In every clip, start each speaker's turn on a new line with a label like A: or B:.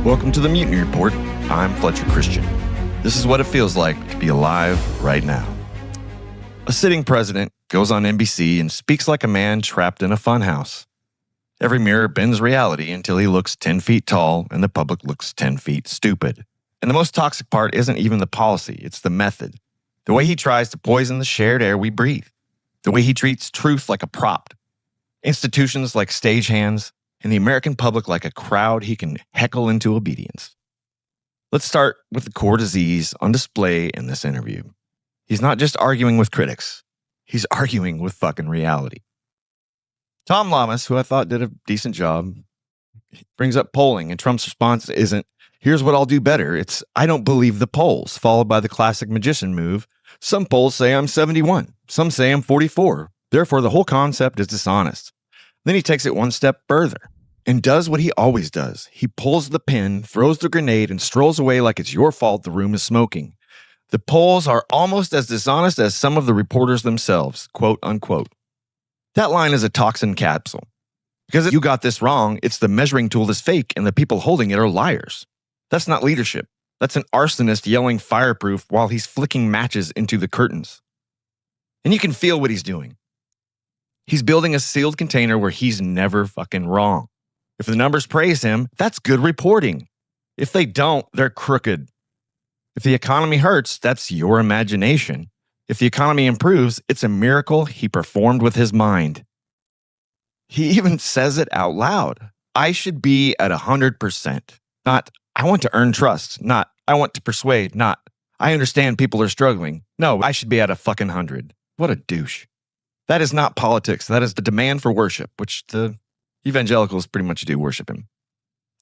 A: Welcome to the Mutiny Report. I'm Fletcher Christian. This is what it feels like to be alive right now. A sitting president goes on NBC and speaks like a man trapped in a funhouse. Every mirror bends reality until he looks 10 feet tall and the public looks 10 feet stupid. And the most toxic part isn't even the policy, it's the method. The way he tries to poison the shared air we breathe. The way he treats truth like a prop. Institutions like stagehands, and the American public like a crowd he can heckle into obedience. Let's start with the core disease on display in this interview. He's not just arguing with critics. He's arguing with fucking reality. Tom Llamas, who I thought did a decent job, brings up polling, and Trump's response isn't, here's what I'll do better. It's, I don't believe the polls, followed by the classic magician move. Some polls say I'm 71. Some say I'm 44. Therefore, the whole concept is dishonest. Then he takes it one step further and does what he always does. He pulls the pin, throws the grenade, and strolls away like it's your fault the room is smoking. The polls are almost as dishonest as some of the reporters themselves, quote unquote. That line is a toxin capsule. Because if you got this wrong, it's the measuring tool is fake and the people holding it are liars. That's not leadership. That's an arsonist yelling fireproof while he's flicking matches into the curtains. And you can feel what he's doing. He's building a sealed container where he's never fucking wrong. If the numbers praise him, that's good reporting. If they don't, they're crooked. If the economy hurts, that's your imagination. If the economy improves, it's a miracle he performed with his mind. He even says it out loud. I should be at 100%. Not, I want to earn trust. Not, I want to persuade. Not, I understand people are struggling. No, I should be at a fucking 100. What a douche. That is not politics. That is the demand for worship, which the evangelicals pretty much do worship him.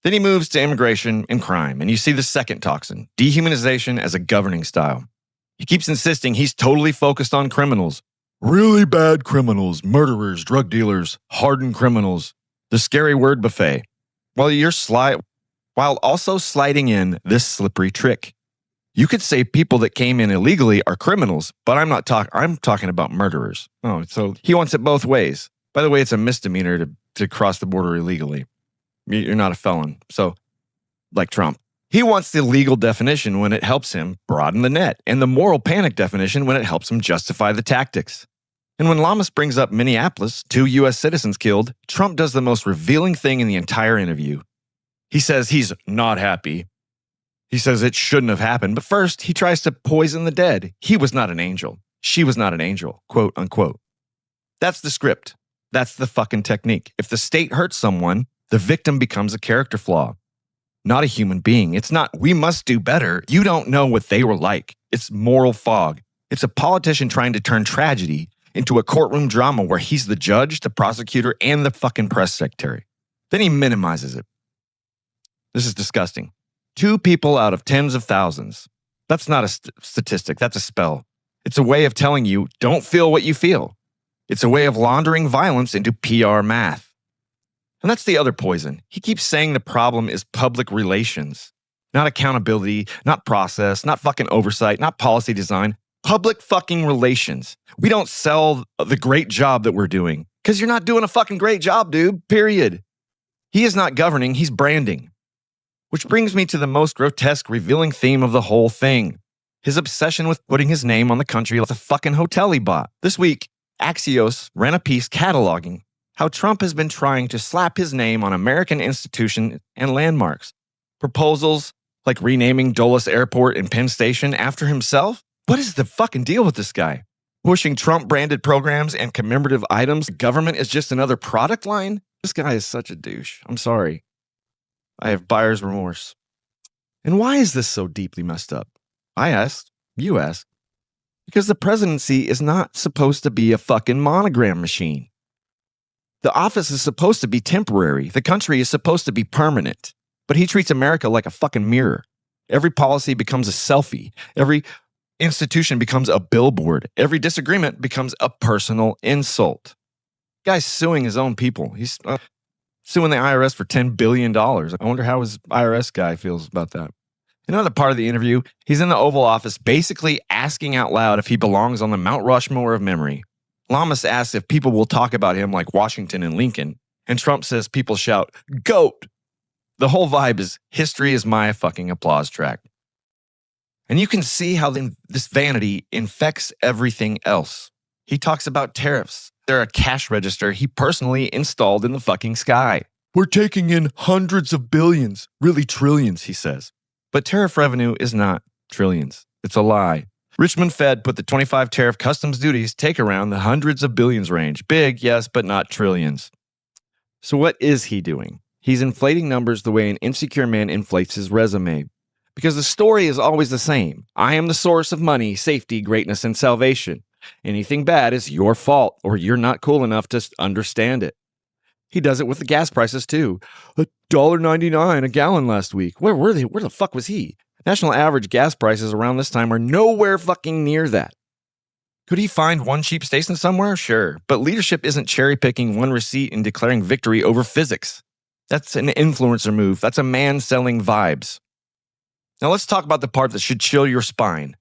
A: Then he moves to immigration and crime, and you see the second toxin, dehumanization as a governing style. He keeps insisting he's totally focused on criminals. Really bad criminals, murderers, drug dealers, hardened criminals, the scary word buffet. While also sliding in this slippery trick. You could say people that came in illegally are criminals, but I'm talking about murderers. Oh, so he wants it both ways. By the way, it's a misdemeanor to cross the border illegally. You're not a felon. So, like Trump. He wants the legal definition when it helps him broaden the net, and the moral panic definition when it helps him justify the tactics. And when Llamas brings up Minneapolis, 2 U.S. citizens killed, Trump does the most revealing thing in the entire interview. He says he's not happy. He says it shouldn't have happened, but first he tries to poison the dead. He was not an angel. She was not an angel, quote unquote. That's the script. That's the fucking technique. If the state hurts someone, the victim becomes a character flaw, not a human being. It's not, we must do better. You don't know what they were like. It's moral fog. It's a politician trying to turn tragedy into a courtroom drama where he's the judge, the prosecutor, and the fucking press secretary. Then he minimizes it. This is disgusting. 2 people out of tens of thousands. That's not a statistic. That's a spell. It's a way of telling you, don't feel what you feel. It's a way of laundering violence into PR math. And that's the other poison. He keeps saying the problem is public relations, not accountability, not process, not fucking oversight, not policy design. Public fucking relations. We don't sell the great job that we're doing because you're not doing a fucking great job, dude, period. He is not governing, he's branding. Which brings me to the most grotesque, revealing theme of the whole thing. His obsession with putting his name on the country like the fucking hotel he bought. This week, Axios ran a piece cataloging how Trump has been trying to slap his name on American institutions and landmarks. Proposals like renaming Dulles Airport and Penn Station after himself? What is the fucking deal with this guy? Pushing Trump-branded programs and commemorative items. Government is just another product line? This guy is such a douche. I'm sorry. I have buyer's remorse. And why is this so deeply messed up? I asked. You asked. Because the presidency is not supposed to be a fucking monogram machine. The office is supposed to be temporary. The country is supposed to be permanent. But he treats America like a fucking mirror. Every policy becomes a selfie. Every institution becomes a billboard. Every disagreement becomes a personal insult. The guy's suing his own people. He's suing the IRS for $10 billion. I wonder how his IRS guy feels about that. In another part of the interview, he's in the Oval Office basically asking out loud if he belongs on the Mount Rushmore of memory. Llamas asks if people will talk about him like Washington and Lincoln, and Trump says people shout, "GOAT!" The whole vibe is history is my fucking applause track. And you can see how this vanity infects everything else. He talks about tariffs. They're a cash register he personally installed in the fucking sky. We're taking in hundreds of billions, really trillions, he says. But tariff revenue is not trillions. It's a lie. Richmond Fed put the 25 tariff customs duties take around the hundreds of billions range. Big, yes, but not trillions. So what is he doing? He's inflating numbers the way an insecure man inflates his resume. Because the story is always the same. I am the source of money, safety, greatness, and salvation. Anything bad is your fault, or you're not cool enough to understand it. He does it with the gas prices too. $1.99 a gallon last week. Where were they? Where the fuck was he? National average gas prices around this time are nowhere fucking near that. Could he find one cheap station somewhere? Sure. But leadership isn't cherry picking one receipt and declaring victory over physics. That's an influencer move. That's a man selling vibes. Now let's talk about the part that should chill your spine.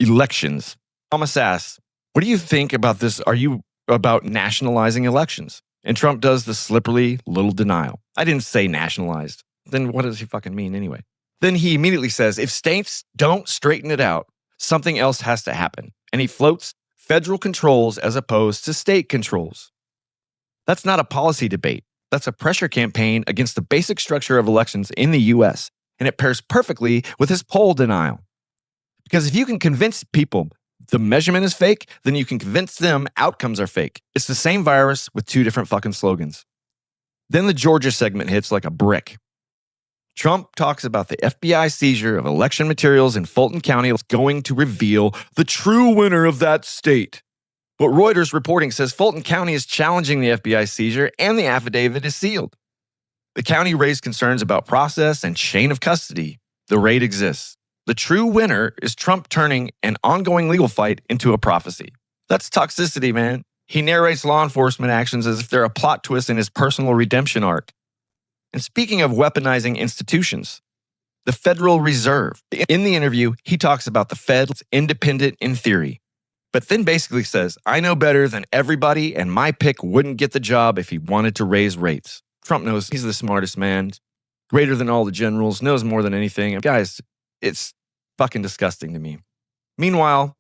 A: Elections. Thomas asks, what do you think about this? Are you about nationalizing elections? And Trump does the slippery little denial. I didn't say nationalized. Then what does he fucking mean anyway? Then he immediately says, if states don't straighten it out, something else has to happen. And he floats federal controls as opposed to state controls. That's not a policy debate. That's a pressure campaign against the basic structure of elections in the U.S., and it pairs perfectly with his poll denial. Because if you can convince people the measurement is fake, then you can convince them outcomes are fake. It's the same virus with two different fucking slogans. Then the Georgia segment hits like a brick. Trump talks about the FBI seizure of election materials in Fulton County is going to reveal the true winner of that state. But Reuters reporting says Fulton County is challenging the FBI seizure and the affidavit is sealed. The county raised concerns about process and chain of custody. The raid exists. The true winner is Trump turning an ongoing legal fight into a prophecy. That's toxicity, man. He narrates law enforcement actions as if they're a plot twist in his personal redemption arc. And speaking of weaponizing institutions, the Federal Reserve. In the interview, he talks about the Fed's independent in theory, but then basically says, I know better than everybody and my pick wouldn't get the job if he wanted to raise rates. Trump knows he's the smartest man, greater than all the generals, knows more than anything. Guys, it's fucking disgusting to me. Meanwhile,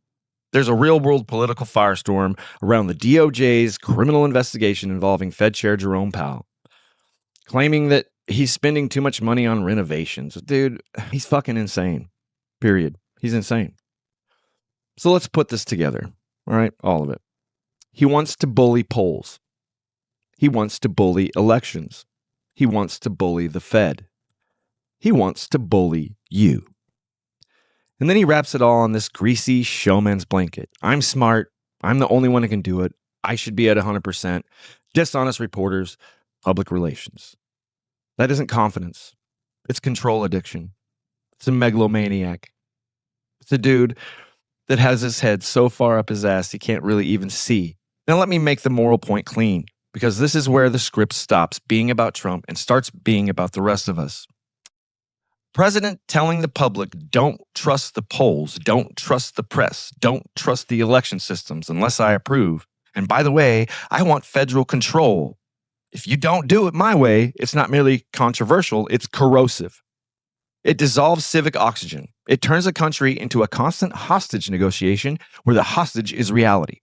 A: there's a real-world political firestorm around the DOJ's criminal investigation involving Fed Chair Jerome Powell, claiming that he's spending too much money on renovations. Dude, he's fucking insane. Period. He's insane. So let's put this together. All right, all of it. He wants to bully polls. He wants to bully elections. He wants to bully the Fed. He wants to bully you. And then he wraps it all on this greasy showman's blanket. I'm smart. I'm the only one who can do it. I should be at 100%. Dishonest reporters, public relations. That isn't confidence. It's control addiction. It's a megalomaniac. It's a dude that has his head so far up his ass he can't really even see. Now let me make the moral point clean, because this is where the script stops being about Trump and starts being about the rest of us. President telling the public, don't trust the polls, don't trust the press, don't trust the election systems unless I approve. And by the way, I want federal control. If you don't do it my way, it's not merely controversial, it's corrosive. It dissolves civic oxygen. It turns a country into a constant hostage negotiation where the hostage is reality.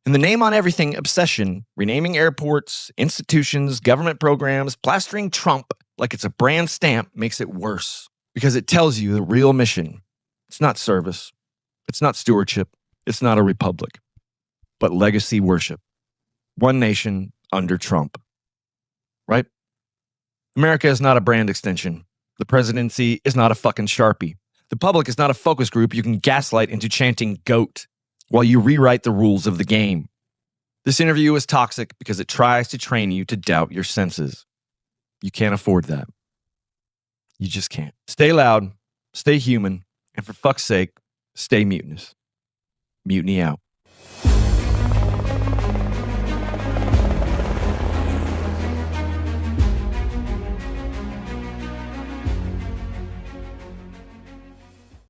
A: And the name on everything obsession, renaming airports, institutions, government programs, plastering Trump like it's a brand stamp makes it worse because it tells you the real mission. It's not service. It's not stewardship. It's not a republic, but legacy worship. One nation under Trump. Right? America is not a brand extension. The presidency is not a fucking Sharpie. The public is not a focus group you can gaslight into chanting GOAT while you rewrite the rules of the game. This interview is toxic because it tries to train you to doubt your senses. You can't afford that. You just can't. Stay loud, stay human, and for fuck's sake, stay mutinous. Mutiny out.